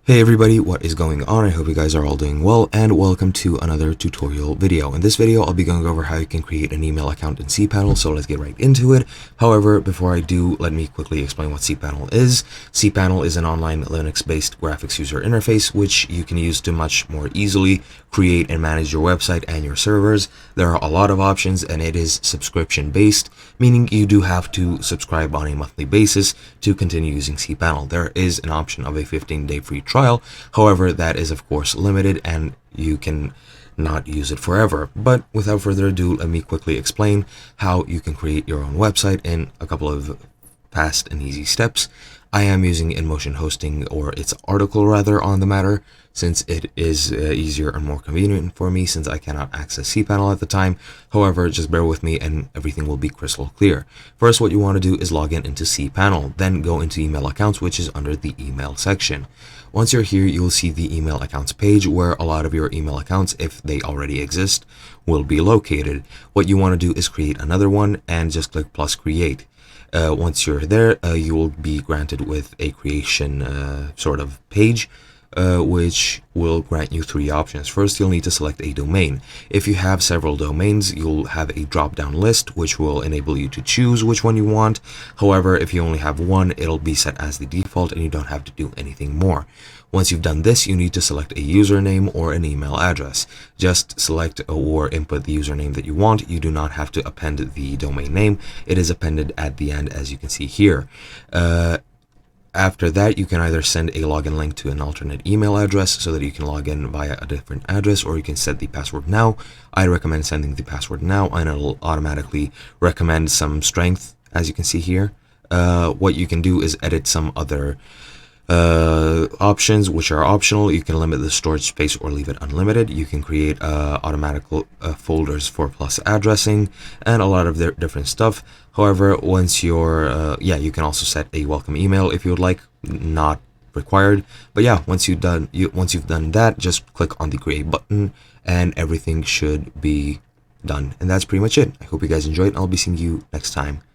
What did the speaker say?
Hey everybody, what is going on? I hope you guys are all doing well, and welcome to another tutorial video. In this video, I'll be going over how you can create an email account in cPanel, so let's get right into it. However, before I do, let me quickly explain what cPanel is. cPanel is an online Linux-based graphics user interface, which you can use to much more easily create and manage your website and your servers. There are a lot of options, and it is subscription-based, meaning you do have to subscribe on a monthly basis to continue using cPanel. There is an option of a 15-day free trial. However, that is of course limited and you can not use it forever. But without further ado, let me quickly explain how you can create your own website in a couple of fast and easy steps. I am using InMotion hosting, or its article rather, on the matter, since it is easier and more convenient for me since I cannot access cPanel at the time. However, just bear with me and everything will be crystal clear. First, what you want to do is log in into cPanel, then go into email accounts, which is under the email section. Once you're here, you'll see the email accounts page where a lot of your email accounts, if they already exist, will be located. What you want to do is create another one and just click plus create. Once you're there, you will be granted with a creation sort of page, which will grant you three options. First, you'll need to select a domain. If you have several domains, you'll have a drop-down list which will enable you to choose which one you want. However, if you only have one, it'll be set as the default and you don't have to do anything more. Once you've done this, you need to select a username or an email address. Just select or input the username that you want. You do not have to append the domain name. It is appended at the end, as you can see here. After that, you can either send a login link to an alternate email address so that you can log in via a different address, or you can set the password now. I recommend sending the password now, and it'll automatically recommend some strength, as you can see here. What you can do is edit some other options which are optional. You can limit the storage space or leave it unlimited. You can create automatic folders for plus addressing and a lot of different stuff. However, once you're you can also set a welcome email if you would like, not required. But yeah, once you've done that, just click on the create button and everything should be done. And that's pretty much it. I hope you guys enjoyed, and I'll be seeing you next time.